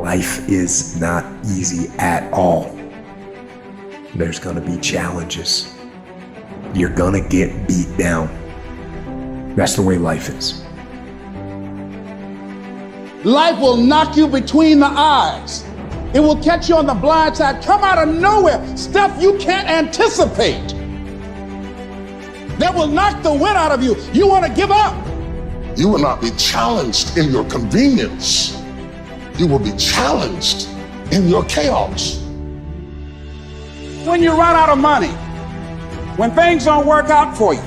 Life is not easy at all. There's gonna be challenges. You're gonna get beat down. That's the way life is. Life will knock you between the eyes. It will catch you on the blind side, come out of nowhere, stuff you can't anticipate. That will knock the wind out of you. You want to give up. You will not be challenged in your convenience. You will be challenged in your chaos. When you run out of money, when things don't work out for you,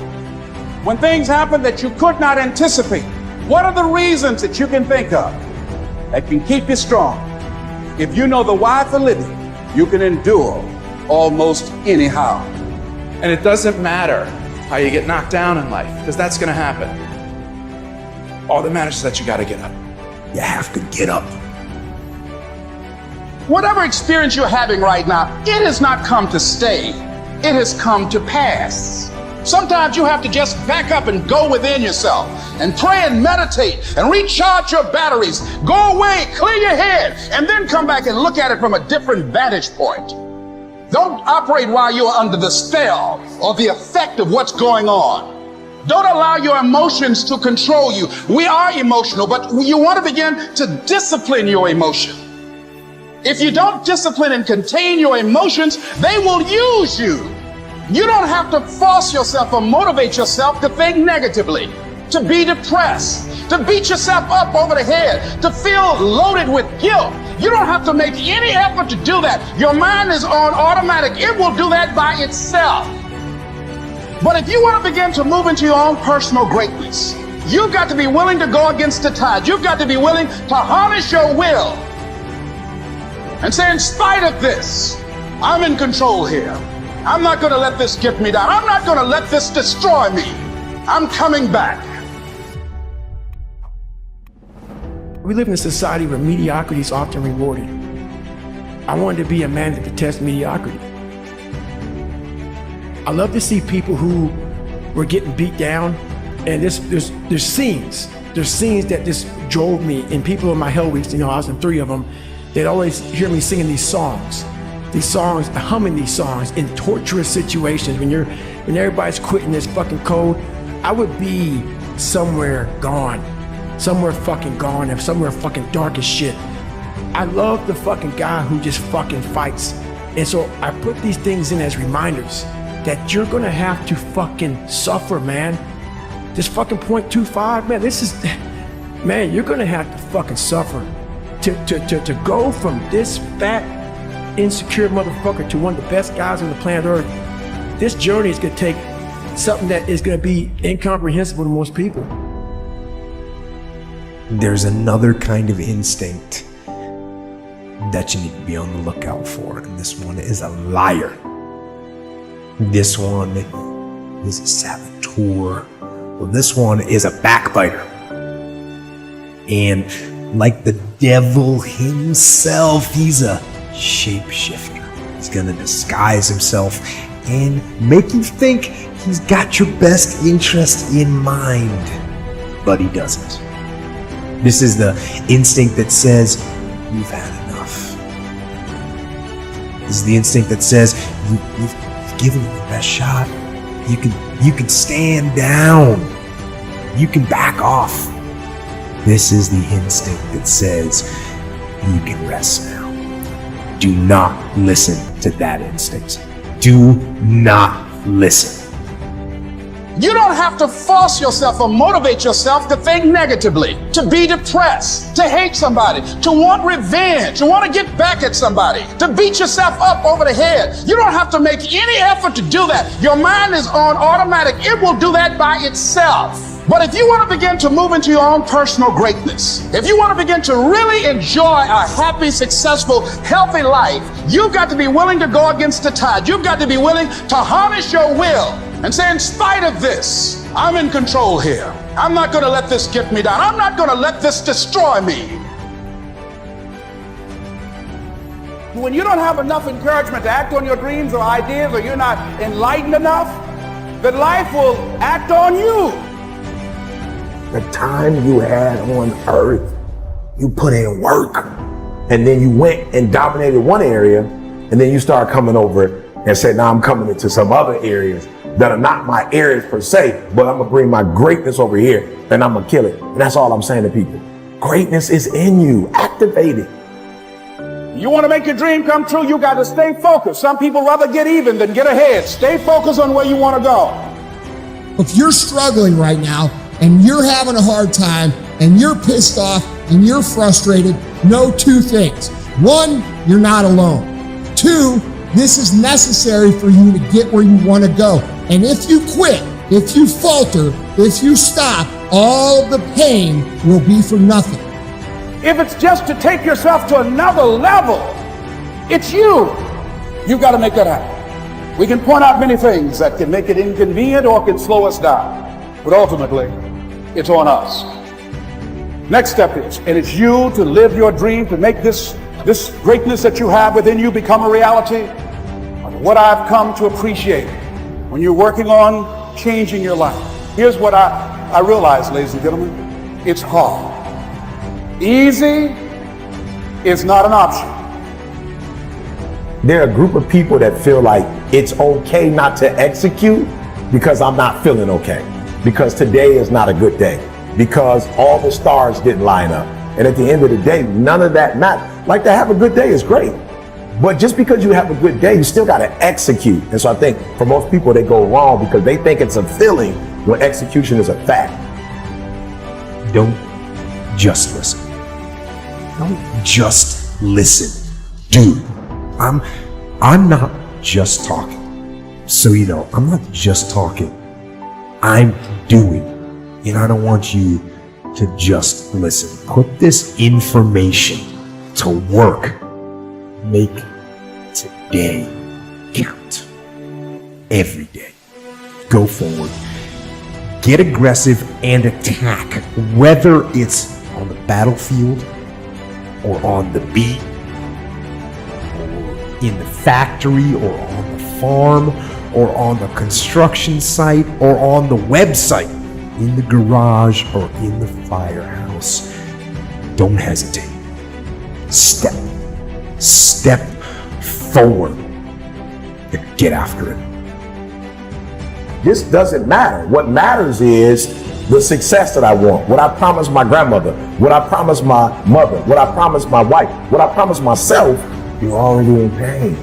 when things happen that you could not anticipate, what are the reasons that you can think of that can keep you strong? If you know the why for living, you can endure almost anyhow. And it doesn't matter how you get knocked down in life, because that's going to happen. All that matters is that you got to get up. You have to get up. Whatever experience you're having right now, it has not come to stay. It has come to pass. Sometimes you have to just back up and go within yourself and pray and meditate and recharge your batteries. Go away, clear your head, and then come back and look at it from a different vantage point. Don't operate while you're under the spell or the effect of what's going on. Don't allow your emotions to control you. We are emotional, but you want to begin to discipline your emotion. If you don't discipline and contain your emotions, they will use you. You don't have to force yourself or motivate yourself to think negatively, to be depressed, to beat yourself up over the head, to feel loaded with guilt. You don't have to make any effort to do that. Your mind is on automatic. It will do that by itself. But if you want to begin to move into your own personal greatness, you've got to be willing to go against the tide. You've got to be willing to harness your will and say, in spite of this, I'm in control here. I'm not going to let this get me down. I'm not going to let this destroy me. I'm coming back. We live in a society where mediocrity is often rewarded. I wanted to be a man that detests mediocrity. I love to see people who were getting beat down, and there's scenes that just drove me. And people in my hell weeks, I was in 3 of them, they'd always hear me singing these songs, humming these songs in torturous situations. When everybody's quitting this fucking code, I would be somewhere gone, somewhere fucking gone, and somewhere fucking dark as shit. I love the fucking guy who just fucking fights. And so I put these things in as reminders that you're gonna have to fucking suffer, man. This fucking 0.25, man, you're gonna have to fucking suffer to go from this fat, insecure motherfucker to one of the best guys on the planet Earth. This journey is gonna take something that is gonna be incomprehensible to most people. There's another kind of instinct that you need to be on the lookout for, and this one is a liar. This one is a saboteur. Well, this one is a backbiter. And like the devil himself, he's a shapeshifter. He's gonna disguise himself and make you think he's got your best interest in mind, but he doesn't. This is the instinct that says, you've had enough. This is the instinct that says, you've given it the best shot. You can stand down. You can back off. This is the instinct that says, you can rest now. Do not listen to that instinct. Do not listen. You don't have to force yourself or motivate yourself to think negatively, to be depressed, to hate somebody, to want revenge, to want to get back at somebody, to beat yourself up over the head. You don't have to make any effort to do that. Your mind is on automatic. It will do that by itself. But if you want to begin to move into your own personal greatness, if you want to begin to really enjoy a happy, successful, healthy life, you've got to be willing to go against the tide. You've got to be willing to harness your will and say, in spite of this, I'm in control here. I'm not going to let this get me down. I'm not going to let this destroy me. When you don't have enough encouragement to act on your dreams or ideas, or you're not enlightened enough, that life will act on you. The time you had on earth, you put in work. and then you went and dominated one area, and then you start coming over and said, now I'm coming into some other areas that are not my areas per se, but I'm gonna bring my greatness over here and I'm gonna kill it. And that's all I'm saying to people. Greatness is in you. Activate it. You want to make your dream come true, you got to stay focused. Some people rather get even than get ahead. Stay focused on where you want to go. If you're struggling right now and you're having a hard time and you're pissed off and you're frustrated, know two things. One, you're not alone. Two, this is necessary for you to get where you want to go. And if you quit, if you falter, if you stop, all of the pain will be for nothing. If it's just to take yourself to another level, it's you. You've got to make that happen. We can point out many things that can make it inconvenient or can slow us down, but ultimately, it's on us. Next step is, and it's you to live your dream, to make this greatness that you have within you become a reality. What I've come to appreciate when you're working on changing your life. Here's what I realize, ladies and gentlemen, it's hard. Easy is not an option. There are a group of people that feel like it's okay not to execute because I'm not feeling okay, because today is not a good day, because all the stars didn't line up. And at the end of the day, none of that matters. Like, to have a good day is great, but just because you have a good day, you still got to execute. And so I think for most people, they go wrong because they think it's a feeling when execution is a fact. Don't just listen. Don't just listen. Do. I'm not just talking. So you know, I'm not just talking. I'm doing. And I don't want you to just listen. Put this information to work. Make today count. Every day. Go forward. Get aggressive and attack, whether it's on the battlefield or on the beat or in the factory or on the farm or on the construction site or on the website, in the garage or in the firehouse. Don't hesitate. Step forward and get after it. This doesn't matter. What matters is the success that I want, what I promised my grandmother, what I promised my mother, what I promised my wife, what I promised myself. You're already in pain.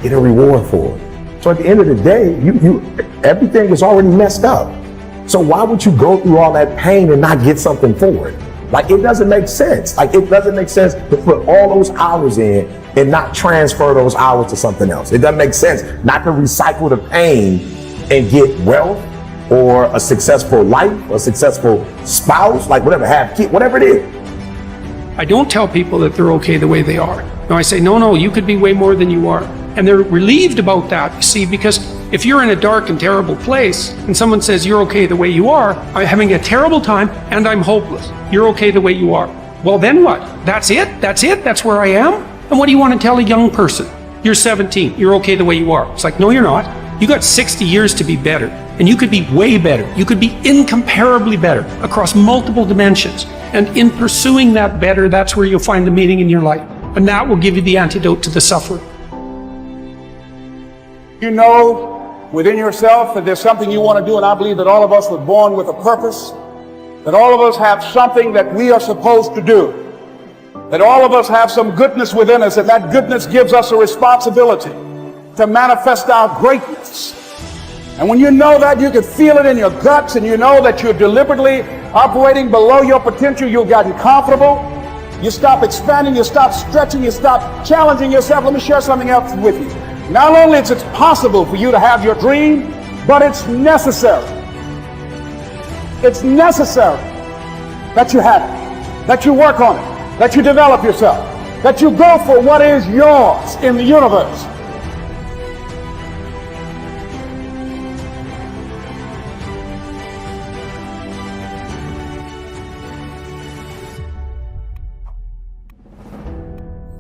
Get a reward for it. So at the end of the day, everything is already messed up. So why would you go through all that pain and not get something for it? Like, it doesn't make sense. Like, it doesn't make sense to put all those hours in and not transfer those hours to something else. It doesn't make sense not to recycle the pain and get wealth or a successful life, a successful spouse, like whatever, have kids, whatever it is. I don't tell people that they're okay the way they are. No, I say, no, you could be way more than you are. And they're relieved about that, you see, because if you're in a dark and terrible place and someone says you're okay the way you are, I'm having a terrible time and I'm hopeless. You're okay the way you are. Well, then what? That's it? That's where I am? And what do you want to tell a young person? You're 17, you're okay the way you are. It's like, no, you're not. You got 60 years to be better, and you could be way better. You could be incomparably better across multiple dimensions. And in pursuing that better, that's where you'll find the meaning in your life. And that will give you the antidote to the suffering. You know within yourself that there's something you want to do, and I believe that all of us were born with a purpose, that all of us have something that we are supposed to do, that all of us have some goodness within us, and that goodness gives us a responsibility to manifest our greatness. And when you know that, you can feel it in your guts, and you know that you're deliberately operating below your potential. You've gotten comfortable. You stop expanding, you stop stretching, you stop challenging yourself. Let me share something else with you. Not only is it possible for you to have your dream, but it's necessary. It's necessary that you have it, that you work on it, that you develop yourself, that you go for what is yours in the universe.